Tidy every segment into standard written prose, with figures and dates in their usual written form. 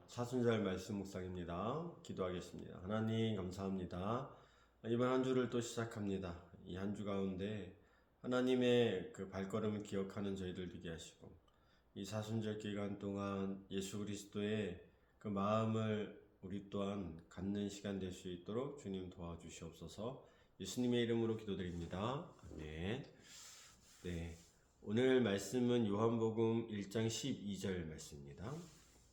사순절 말씀 묵상입니다. 기도하겠습니다. 하나님 감사합니다. 이번 한 주를 또 시작합니다. 이 한 주 가운데 하나님의 그 발걸음을 기억하는 저희들 되게 하시고 이 사순절 기간 동안 예수 그리스도의 그 마음을 우리 또한 갖는 시간 될 수 있도록 주님 도와주시옵소서. 예수님의 이름으로 기도드립니다. 아멘. 네. 오늘 말씀은 요한복음 1장 12절 말씀입니다.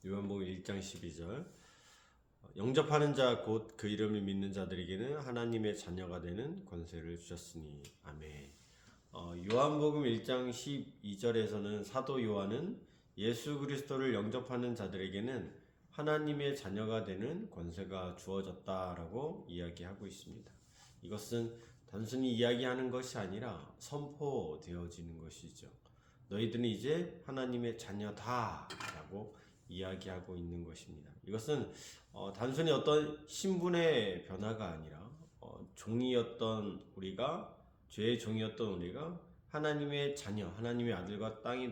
요한복음 1장 12절 영접하는 자 곧 그 이름을 믿는 자들에게는 하나님의 자녀가 되는 권세를 주셨으니 아멘. 요한복음 1장 12절에서는 사도 요한은 예수 그리스도를 영접하는 자들에게는 하나님의 자녀가 되는 권세가 주어졌다라고 이야기하고 있습니다. 이것은 단순히 이야기하는 것이 아니라 선포되어지는 것이죠. 너희들은 이제 하나님의 자녀다라고 이야기하고 있는 것입니다. 이것은 단순히 어떤 신분의 변화가 아니라 종이었던 우리가 죄의 종이었던 우리가 하나님의 자녀, 하나님의 아들과 딸이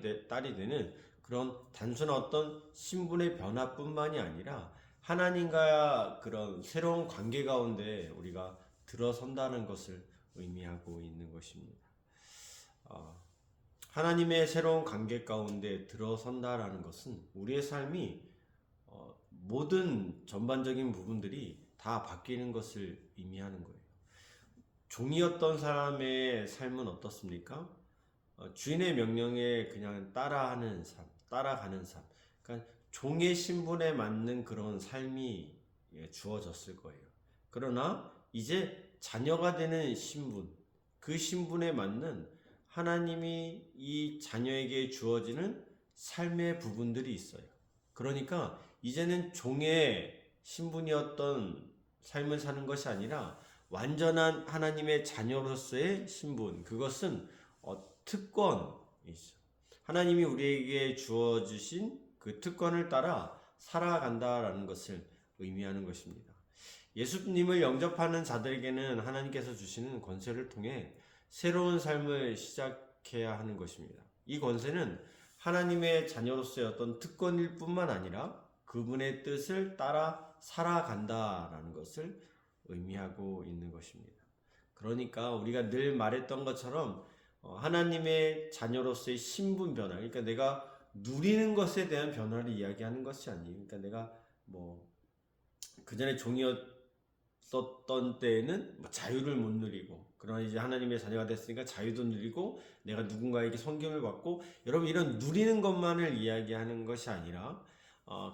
되는 그런 단순한 어떤 신분의 변화뿐만이 아니라 하나님과 그런 새로운 관계 가운데 우리가 들어선다는 것을 의미하고 있는 것입니다. 하나님의 새로운 관계 가운데 들어선다라는 것은 우리의 삶이 모든 전반적인 부분들이 다 바뀌는 것을 의미하는 거예요. 종이었던 사람의 삶은 어떻습니까? 주인의 명령에 그냥 따라가는 삶. 그러니까 종의 신분에 맞는 그런 삶이 주어졌을 거예요. 그러나 이제 자녀가 되는 신분, 그 신분에 맞는 하나님이 이 자녀에게 주어지는 삶의 부분들이 있어요. 그러니까 이제는 종의 신분이었던 삶을 사는 것이 아니라 완전한 하나님의 자녀로서의 신분, 그것은 특권이죠. 하나님이 우리에게 주어주신 그 특권을 따라 살아간다라는 것을 의미하는 것입니다. 예수님을 영접하는 자들에게는 하나님께서 주시는 권세를 통해 새로운 삶을 시작해야 하는 것입니다. 이 권세는 하나님의 자녀로서의 어떤 특권일 뿐만 아니라 그분의 뜻을 따라 살아간다라는 것을 의미하고 있는 것입니다. 그러니까 우리가 늘 말했던 것처럼 하나님의 자녀로서의 신분 변화, 그러니까 내가 누리는 것에 대한 변화를 이야기하는 것이 아니에요. 그러니까 내가 그 전에 종이었던 때에는 자유를 못 누리고, 그러나 이제 하나님의 자녀가 됐으니까 자유도 누리고, 내가 누군가에게 섬김을 받고, 여러분 이런 누리는 것만을 이야기하는 것이 아니라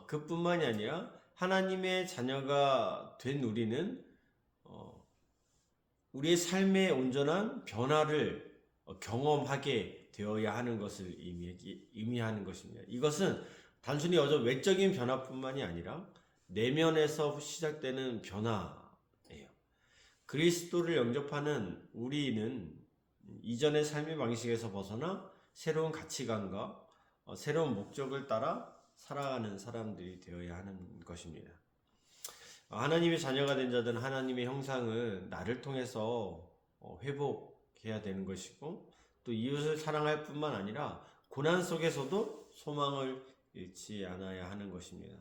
그뿐만이 아니라 하나님의 자녀가 된 우리는 우리의 삶의 온전한 변화를 경험하게 되어야 하는 것을 의미하는 것입니다. 이것은 단순히 외적인 변화뿐만이 아니라 내면에서 시작되는 변화예요. 그리스도를 영접하는 우리는 이전의 삶의 방식에서 벗어나 새로운 가치관과 새로운 목적을 따라 살아가는 사람들이 되어야 하는 것입니다. 하나님의 자녀가 된 자들은 하나님의 형상을 나를 통해서 회복해야 되는 것이고, 또 이웃을 사랑할 뿐만 아니라 고난 속에서도 소망을 잃지 않아야 하는 것입니다.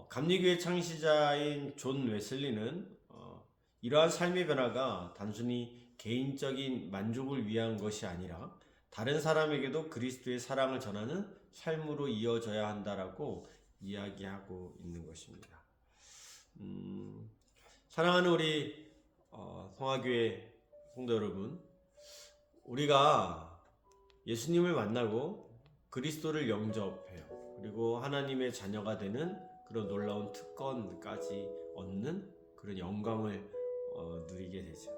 감리교의 창시자인 존 웨슬리는 이러한 삶의 변화가 단순히 개인적인 만족을 위한 것이 아니라 다른 사람에게도 그리스도의 사랑을 전하는 삶으로 이어져야 한다라고 이야기하고 있는 것입니다. 사랑하는 우리 성화교회 성도 여러분, 우리가 예수님을 만나고 그리스도를 영접해요. 그리고 하나님의 자녀가 되는 그런 놀라운 특권까지 얻는 그런 영광을 누리게 되죠.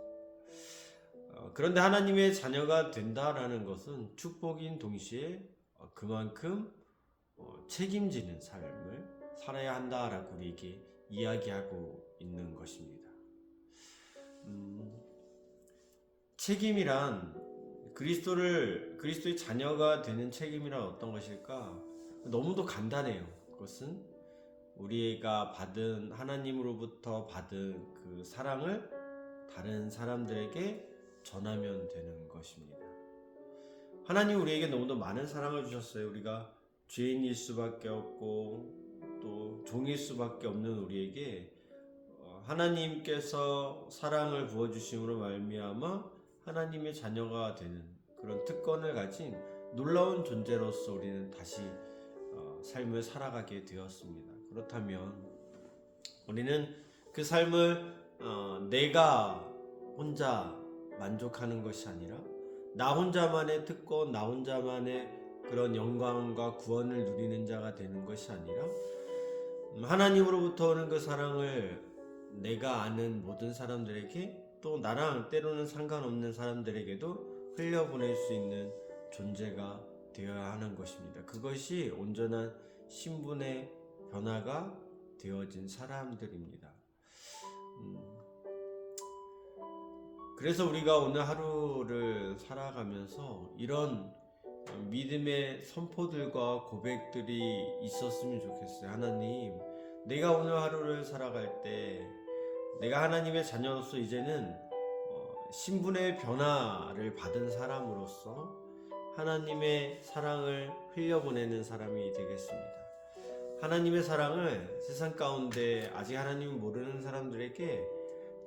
그런데 하나님의 자녀가 된다라는 것은 축복인 동시에 그만큼 책임지는 삶을 살아야 한다라고 우리에게 이야기하고 있는 것입니다. 책임이란 그리스도의 자녀가 되는 책임이란 어떤 것일까? 너무도 간단해요. 그것은 우리가 받은 하나님으로부터 받은 그 사랑을 다른 사람들에게 전하면 되는 것입니다. 하나님 우리에게 너무도 많은 사랑을 주셨어요. 우리가 죄인일 수밖에 없고 또 종일 수밖에 없는 우리에게 하나님께서 사랑을 부어주심으로 말미암아 하나님의 자녀가 되는 그런 특권을 가진 놀라운 존재로서 우리는 다시 삶을 살아가게 되었습니다. 그렇다면 우리는 그 삶을 내가 혼자 만족하는 것이 아니라 나 혼자만의 특권, 나 혼자만의 그런 영광과 구원을 누리는 자가 되는 것이 아니라 하나님으로부터 오는 그 사랑을 내가 아는 모든 사람들에게 또 나랑 때로는 상관없는 사람들에게도 흘려보낼 수 있는 존재가 되어야 하는 것입니다. 그것이 온전한 신분의 변화가 되어진 사람들입니다. 그래서 우리가 오늘 하루를 살아가면서 이런 믿음의 선포들과 고백들이 있었으면 좋겠어요. 하나님, 내가 오늘 하루를 살아갈 때 내가 하나님의 자녀로서 이제는 신분의 변화를 받은 사람으로서 하나님의 사랑을 흘려보내는 사람이 되겠습니다. 하나님의 사랑을 세상 가운데 아직 하나님을 모르는 사람들에게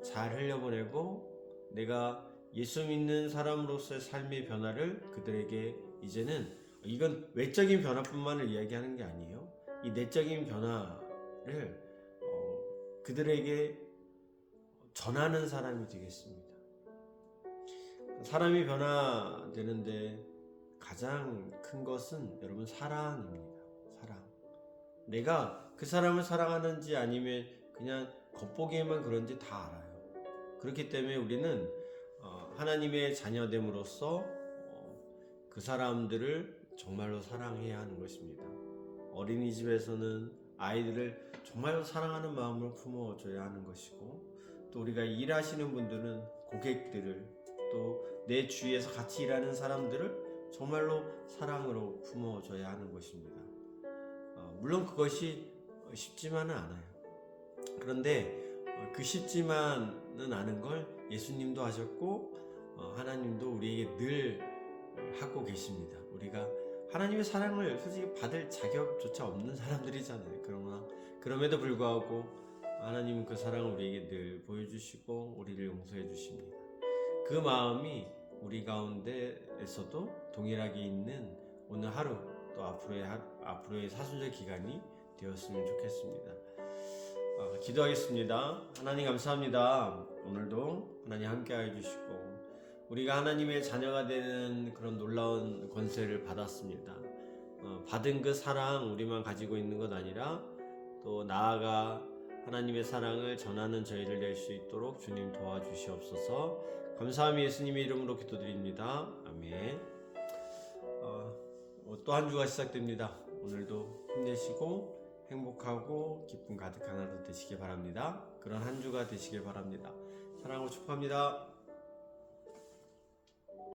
잘 흘려보내고 내가 예수 믿는 사람으로서의 삶의 변화를 그들에게 이제는 이건 외적인 변화뿐만을 이야기하는 게 아니에요. 이 내적인 변화를 그들에게 전하는 사람이 되겠습니다. 사람이 변화되는데 가장 큰 것은 여러분 사랑입니다. 사랑. 내가 그 사람을 사랑하는지 아니면 그냥 겉보기에만 그런지 다 알아요. 그렇기 때문에 우리는 하나님의 자녀됨으로써 그 사람들을 정말로 사랑해야 하는 것입니다. 어린이집에서는 아이들을 정말로 사랑하는 마음을 품어줘야 하는 것이고, 또 우리가 일하시는 분들은 고객들을, 또 내 주위에서 같이 일하는 사람들을 정말로 사랑으로 품어줘야 하는 것입니다. 물론 그것이 쉽지만은 않아요. 그런데 그 쉽지만은 않은 걸 예수님도 하셨고 하나님도 우리에게 늘 하고 계십니다. 우리가 하나님의 사랑을 솔직히 받을 자격조차 없는 사람들이잖아요. 그러나 그럼에도 불구하고 하나님은 그 사랑을 우리에게 늘 보여주시고 우리를 용서해 주십니다. 그 마음이 우리 가운데에서도 동일하게 있는 오늘 하루, 또 앞으로의 사순절 기간이 되었으면 좋겠습니다. 기도하겠습니다. 하나님 감사합니다. 오늘도 하나님 함께해 주시고 우리가 하나님의 자녀가 되는 그런 놀라운 권세를 받았습니다. 받은 그 사랑 우리만 가지고 있는 것 아니라 또 나아가 하나님의 사랑을 전하는 저희를 낼 수 있도록 주님 도와주시옵소서. 감사함이 예수님의 이름으로 기도드립니다. 아멘. 또 한 주가 시작됩니다. 오늘도 힘내시고 행복하고 기쁨 가득한 하루 되시길 바랍니다. 그런 한 주가 되시길 바랍니다. 사랑하고 축복합니다.